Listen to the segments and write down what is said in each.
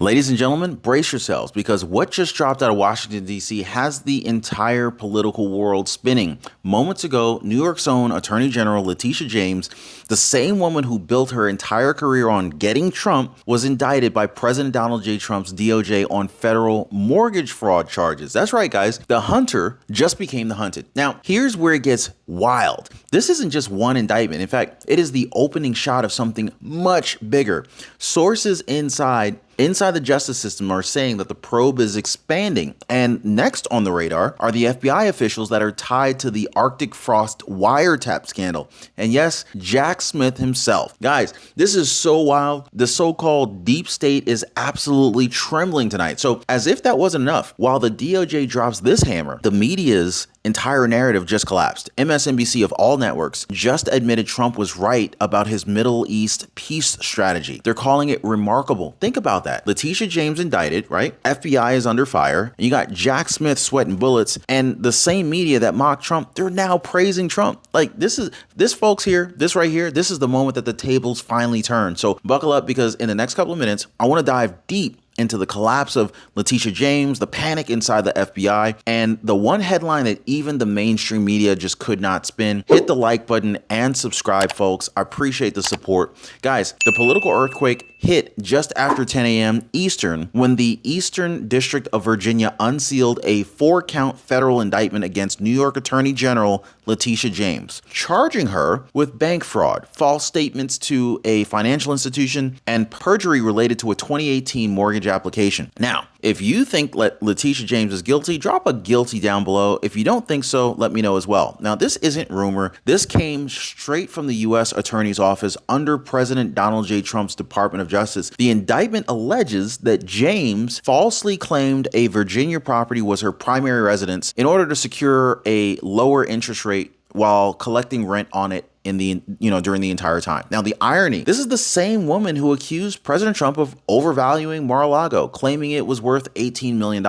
Ladies and gentlemen, brace yourselves because what just dropped out of Washington, D.C. has the entire political world spinning. Moments ago, New York's own Attorney General Letitia James, the same woman who built her entire career on getting Trump, was indicted by President Donald J. Trump's DOJ on federal mortgage fraud charges. That's right, guys. The hunter just became the hunted. Now, here's where it gets wild. This isn't just one indictment. In fact, it is the opening shot of something much bigger. Sources inside the justice system are saying that the probe is expanding. And next on the radar are the FBI officials that are tied to the Arctic Frost wiretap scandal. And yes, Jack Smith himself. Guys, this is so wild. The so-called deep state is absolutely trembling tonight. So as if that wasn't enough, while the DOJ drops this hammer, the media's entire narrative just collapsed. MSNBC of all networks just admitted Trump was right about his Middle East peace strategy. They're calling it remarkable. Think about that. Letitia James indicted, right? FBI is under fire. And you got Jack Smith sweating bullets, and the same media that mocked Trump, they're now praising Trump. Like this folks here, this right here, this is the moment that the tables finally turn. So buckle up because in the next couple of minutes, I want to dive deep into the collapse of Letitia James, the panic inside the FBI, and the one headline that even the mainstream media just could not spin. Hit the like button and subscribe, folks. I appreciate the support. Guys, the political earthquake hit just after 10 a.m. Eastern when the Eastern District of Virginia unsealed a 4-count federal indictment against New York Attorney General Letitia James, charging her with bank fraud, false statements to a financial institution, and perjury related to a 2018 mortgage application. Now, if you think Letitia James is guilty, drop a guilty down below. If you don't think so, let me know as well. Now, this isn't rumor. This came straight from the U.S. Attorney's Office under President Donald J. Trump's Department of Justice. The indictment alleges that James falsely claimed a Virginia property was her primary residence in order to secure a lower interest rate while collecting rent on it during the entire time. Now, the irony, this is the same woman who accused President Trump of overvaluing Mar-a-Lago, claiming it was worth $18 million.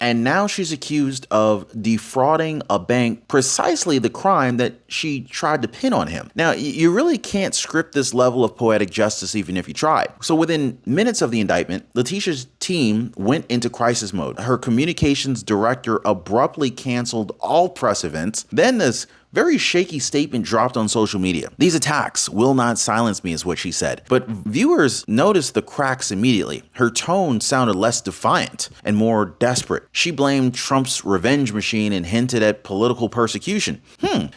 And now she's accused of defrauding a bank, precisely the crime that she tried to pin on him. Now, you really can't script this level of poetic justice even if you tried. So within minutes of the indictment, Letitia's team went into crisis mode. Her communications director abruptly canceled all press events. Then this very shaky statement dropped on social media. These attacks will not silence me, is what she said. But viewers noticed the cracks immediately. Her tone sounded less defiant and more desperate. She blamed Trump's revenge machine and hinted at political persecution.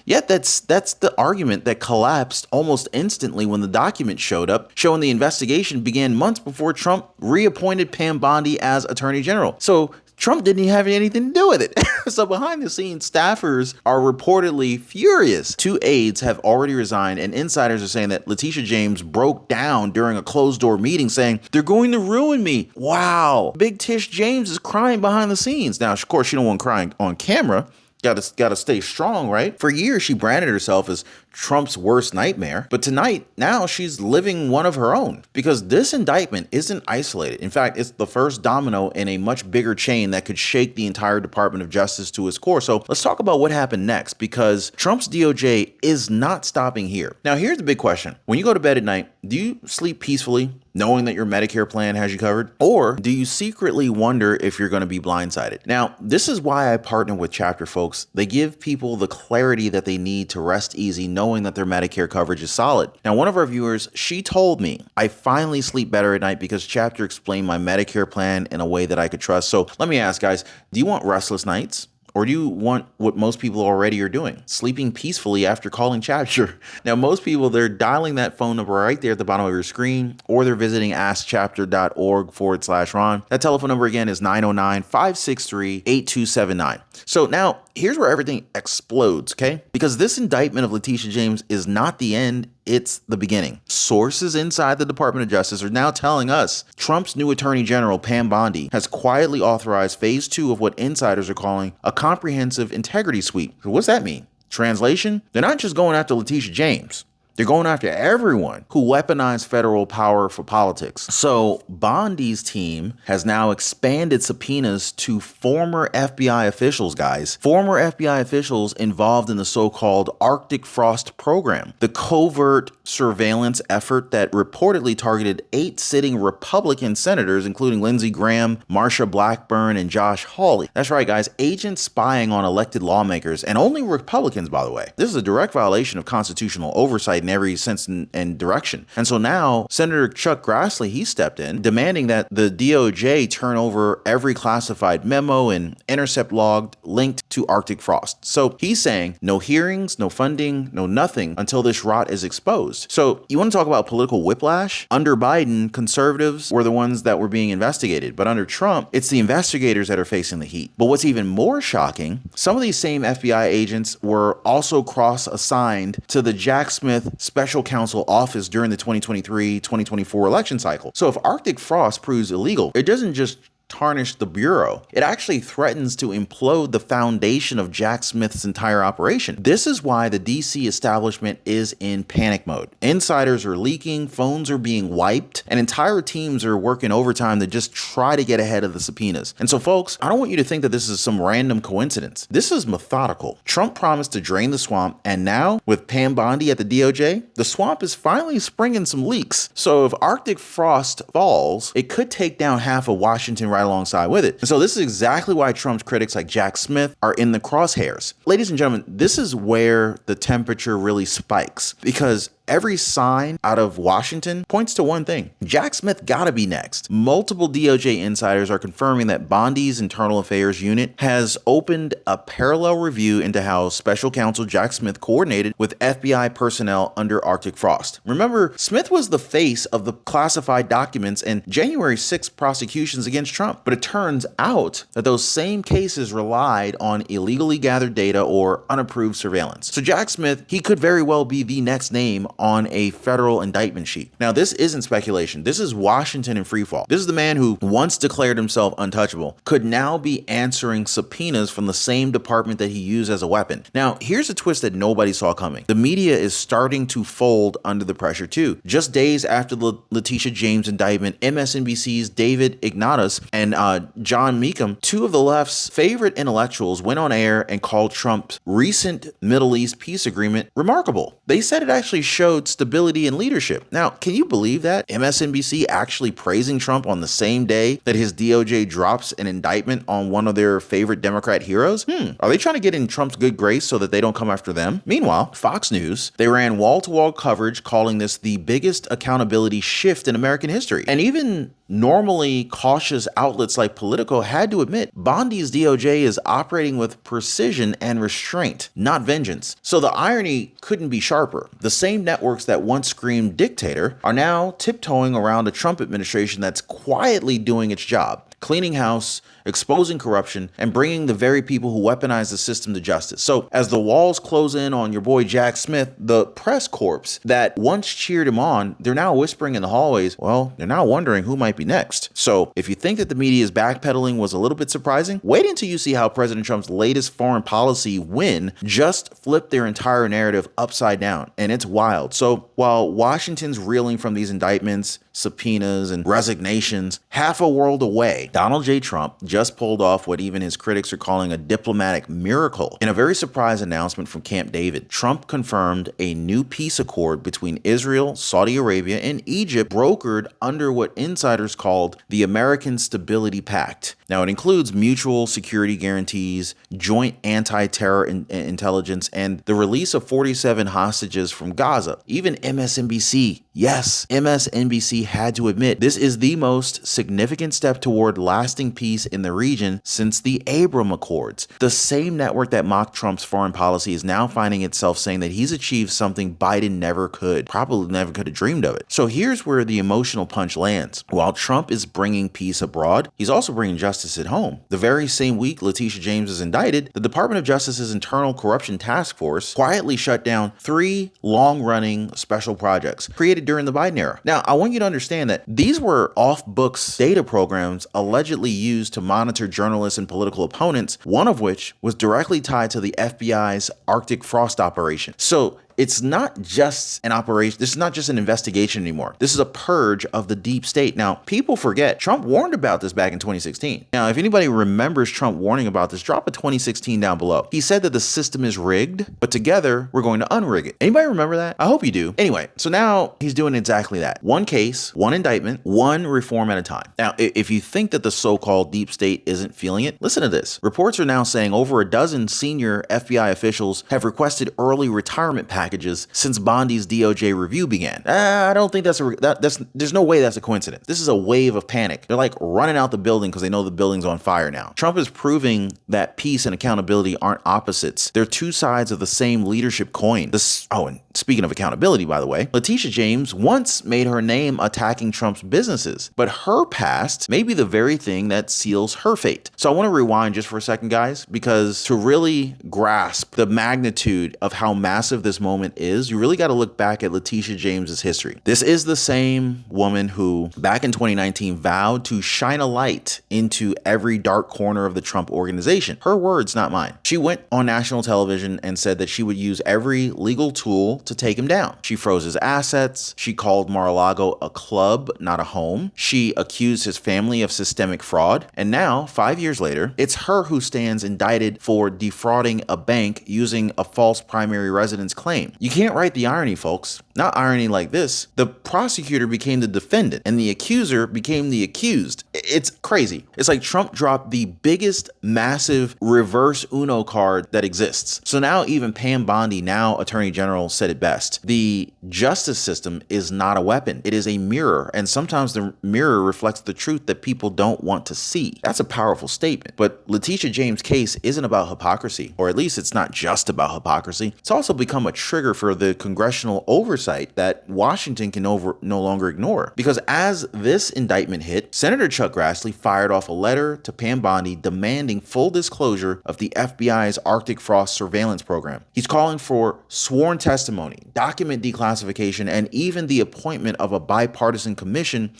Yet that's the argument that collapsed almost instantly when the document showed up, showing the investigation began months before Trump reappointed Pam Bondi as Attorney General. So Trump didn't even have anything to do with it. So behind the scenes, staffers are reportedly furious. 2 aides have already resigned, and insiders are saying that Letitia James broke down during a closed-door meeting saying, "They're going to ruin me." Wow. Big Tish James is crying behind the scenes. Now, of course, she don't want crying on camera. Gotta stay strong, right? For years, she branded herself as Trump's worst nightmare. But tonight, now she's living one of her own because this indictment isn't isolated. In fact, it's the first domino in a much bigger chain that could shake the entire Department of Justice to its core. So let's talk about what happened next because Trump's DOJ is not stopping here. Now, here's the big question. When you go to bed at night, do you sleep peacefully, knowing that your Medicare plan has you covered? Or do you secretly wonder if you're going to be blindsided? Now, this is why I partner with Chapter, folks. They give people the clarity that they need to rest easy, knowing that their Medicare coverage is solid. Now, one of our viewers, she told me, "I finally sleep better at night because Chapter explained my Medicare plan in a way that I could trust." So let me ask, guys, do you want restless nights? Or do you want what most people already are doing? Sleeping peacefully after calling Chapter. Now, most people, they're dialing that phone number right there at the bottom of your screen, or they're visiting askchapter.org/Ron. That telephone number again is 909-563-8279. So now here's where everything explodes, okay? Because this indictment of Letitia James is not the end. It's the beginning. Sources inside the Department of Justice are now telling us Trump's new Attorney General, Pam Bondi, has quietly authorized phase 2 of what insiders are calling a comprehensive integrity sweep. So what's that mean? Translation? They're not just going after Letitia James. They're going after everyone who weaponized federal power for politics. So Bondi's team has now expanded subpoenas to former FBI officials, guys. Former FBI officials involved in the so-called Arctic Frost program, the covert surveillance effort that reportedly targeted 8 sitting Republican senators, including Lindsey Graham, Marsha Blackburn, and Josh Hawley. That's right, guys. Agents spying on elected lawmakers, and only Republicans, by the way. This is a direct violation of constitutional oversight in every sense and direction. And so now Senator Chuck Grassley, he stepped in, demanding that the DOJ turn over every classified memo and intercept log linked to Arctic Frost. So he's saying no hearings, no funding, no nothing until this rot is exposed. So you want to talk about political whiplash? Under Biden, conservatives were the ones that were being investigated, but under Trump, it's the investigators that are facing the heat. But what's even more shocking, some of these same FBI agents were also cross-assigned to the Jack Smith Special Counsel office during the 2023-2024 election cycle. So if Arctic Frost proves illegal, it doesn't just tarnish the Bureau. It actually threatens to implode the foundation of Jack Smith's entire operation. This is why the DC establishment is in panic mode. Insiders are leaking, phones are being wiped, and entire teams are working overtime to just try to get ahead of the subpoenas. And so, folks, I don't want you to think that this is some random coincidence. This is methodical. Trump promised to drain the swamp, and now, with Pam Bondi at the DOJ, the swamp is finally springing some leaks. So if Arctic Frost falls, it could take down half of Washington right alongside with it. And so this is exactly why Trump's critics like Jack Smith are in the crosshairs. Ladies and gentlemen, this is where the temperature really spikes, because every sign out of Washington points to one thing. Jack Smith gotta be next. Multiple DOJ insiders are confirming that Bondi's Internal Affairs Unit has opened a parallel review into how Special Counsel Jack Smith coordinated with FBI personnel under Arctic Frost. Remember, Smith was the face of the classified documents and January 6th prosecutions against Trump. But it turns out that those same cases relied on illegally gathered data or unapproved surveillance. So Jack Smith, he could very well be the next name on a federal indictment sheet. Now, this isn't speculation. This is Washington in freefall. This is the man who once declared himself untouchable, could now be answering subpoenas from the same department that he used as a weapon. Now, here's a twist that nobody saw coming. The media is starting to fold under the pressure too. Just days after the Letitia James indictment, MSNBC's David Ignatius and John Meekum, two of the left's favorite intellectuals, went on air and called Trump's recent Middle East peace agreement remarkable. They said it actually showed stability and leadership. Now, can you believe that? MSNBC actually praising Trump on the same day that his DOJ drops an indictment on one of their favorite Democrat heroes? Are they trying to get in Trump's good grace so that they don't come after them? Meanwhile, Fox News, they ran wall-to-wall coverage calling this the biggest accountability shift in American history. And even normally cautious outlets like Politico had to admit Bondi's DOJ is operating with precision and restraint, not vengeance. So the irony couldn't be sharper. The same networks that once screamed dictator are now tiptoeing around a Trump administration that's quietly doing its job, cleaning house, exposing corruption, and bringing the very people who weaponize the system to justice. So as the walls close in on your boy Jack Smith, the press corps that once cheered him on, they're now whispering in the hallways, well, they're now wondering who might be next. So if you think that the media's backpedaling was a little bit surprising, wait until you see how President Trump's latest foreign policy win just flipped their entire narrative upside down. And it's wild. So while Washington's reeling from these indictments, subpoenas, and resignations, half a world away, Donald J. Trump just pulled off what even his critics are calling a diplomatic miracle. In a very surprise announcement from Camp David, Trump confirmed a new peace accord between Israel, Saudi Arabia, and Egypt, brokered under what insiders called the American Stability Pact. Now, it includes mutual security guarantees, joint anti-terror intelligence, and the release of 47 hostages from Gaza. Even MSNBC, yes, MSNBC had to admit this is the most significant step toward lasting peace in the region since the Abraham Accords. The same network that mocked Trump's foreign policy is now finding itself saying that he's achieved something Biden never could, probably never could have dreamed of it. So here's where the emotional punch lands. While Trump is bringing peace abroad, he's also bringing justice at home. The very same week Letitia James is indicted, the Department of Justice's Internal Corruption Task Force quietly shut down 3 long-running special projects created during the Biden era. Now, I want you to understand that these were off-books data programs allegedly used to monitor journalists and political opponents, one of which was directly tied to the FBI's Arctic Frost operation. So It's not just an operation. This is not just an investigation anymore. This is a purge of the deep state. Now, people forget Trump warned about this back in 2016. Now, if anybody remembers Trump warning about this, drop a 2016 down below. He said that the system is rigged, but together we're going to unrig it. Anybody remember that? I hope you do. Anyway, so now he's doing exactly that. One case, one indictment, one reform at a time. Now, if you think that the so-called deep state isn't feeling it, listen to this. Reports are now saying over a dozen senior FBI officials have requested early retirement packages since Bondi's DOJ review began. I don't think there's no way that's a coincidence. This is a wave of panic. They're like running out the building because they know the building's on fire now. Trump is proving that peace and accountability aren't opposites. They're two sides of the same leadership coin. And speaking of accountability, by the way, Letitia James once made her name attacking Trump's businesses, but her past may be the very thing that seals her fate. So I want to rewind just for a second, guys, because to really grasp the magnitude of how massive this moment is, you really got to look back at Letitia James's history. This is the same woman who, back in 2019, vowed to shine a light into every dark corner of the Trump organization. Her words, not mine. She went on national television and said that she would use every legal tool to take him down. She froze his assets. She called Mar-a-Lago a club, not a home. She accused his family of systemic fraud. And now, 5 years later, it's her who stands indicted for defrauding a bank using a false primary residence claim. You can't write the irony, folks. Not irony like this. The prosecutor became the defendant and the accuser became the accused. It's crazy. It's like Trump dropped the biggest, massive reverse Uno card that exists. So now even Pam Bondi, now Attorney General, said it best. The justice system is not a weapon. It is a mirror. And sometimes the mirror reflects the truth that people don't want to see. That's a powerful statement. But Letitia James' case isn't about hypocrisy, or at least it's not just about hypocrisy. It's also become a trigger for the congressional oversight that Washington can no longer ignore. Because as this indictment hit, Senator Chuck Grassley fired off a letter to Pam Bondi demanding full disclosure of the FBI's Arctic Frost surveillance program. He's calling for sworn testimony, document declassification, and even the appointment of a bipartisan commission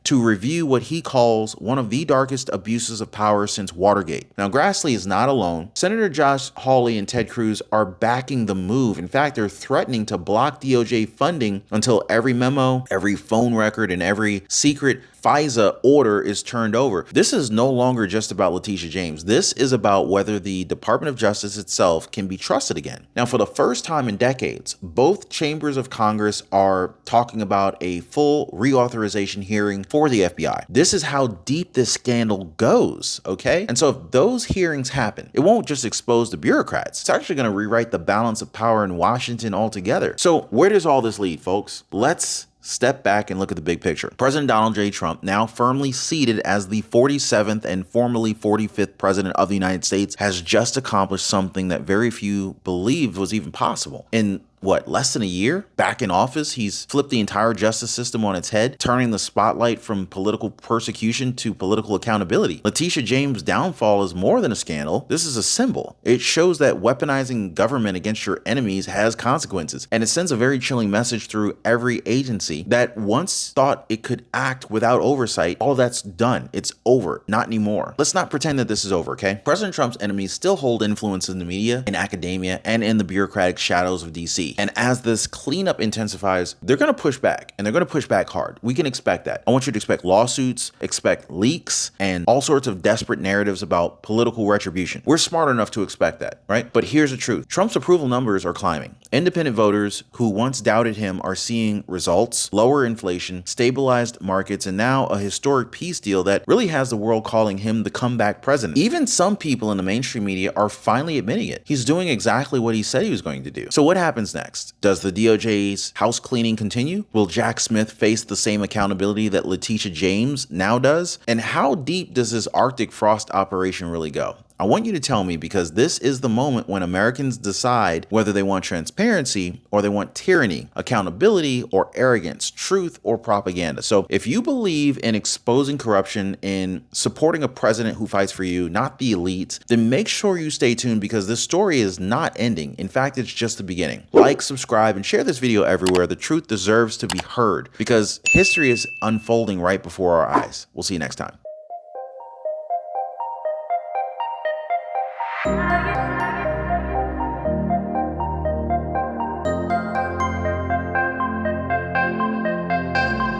to review what he calls one of the darkest abuses of power since Watergate. Now, Grassley is not alone. Senator Josh Hawley and Ted Cruz are backing the move. In fact, they're threatening to block DOJ funding until every memo, every phone record, and every secret FISA order is turned over. This is no longer just about Letitia James. This is about whether the Department of Justice itself can be trusted again. Now, for the first time in decades, both chambers of Congress are talking about a full reauthorization hearing for the FBI. This is how deep this scandal goes, okay? And so if those hearings happen, it won't just expose the bureaucrats. It's actually going to rewrite the balance of power in Washington altogether. So where does all this lead, folks? Let's step back and look at the big picture. President Donald J. Trump, now firmly seated as the 47th and formerly 45th president of the United States, has just accomplished something that very few believed was even possible. In less than a year back in office, he's flipped the entire justice system on its head, turning the spotlight from political persecution to political accountability. Letitia James' downfall is more than a scandal. This is a symbol. It shows that weaponizing government against your enemies has consequences, and it sends a very chilling message through every agency that once thought it could act without oversight. All that's done. It's over. Not anymore. Let's not pretend that this is over, okay? President Trump's enemies still hold influence in the media, in academia, and in the bureaucratic shadows of DC. And as this cleanup intensifies, they're going to push back, and they're going to push back hard. We can expect that. I want you to expect lawsuits, expect leaks, and all sorts of desperate narratives about political retribution. We're smart enough to expect that, right? But here's the truth. Trump's approval numbers are climbing. Independent voters who once doubted him are seeing results, lower inflation, stabilized markets, and now a historic peace deal that really has the world calling him the comeback president. Even some people in the mainstream media are finally admitting it. He's doing exactly what he said he was going to do. So what happens next? Does the DOJ's house cleaning continue? Will Jack Smith face the same accountability that Letitia James now does? And how deep does this Arctic Frost operation really go? I want you to tell me, because this is the moment when Americans decide whether they want transparency or they want tyranny, accountability or arrogance, truth or propaganda. So if you believe in exposing corruption, in supporting a president who fights for you, not the elites, then make sure you stay tuned, because this story is not ending. In fact, it's just the beginning. Like, subscribe, and share this video everywhere. The truth deserves to be heard, because history is unfolding right before our eyes. We'll see you next time.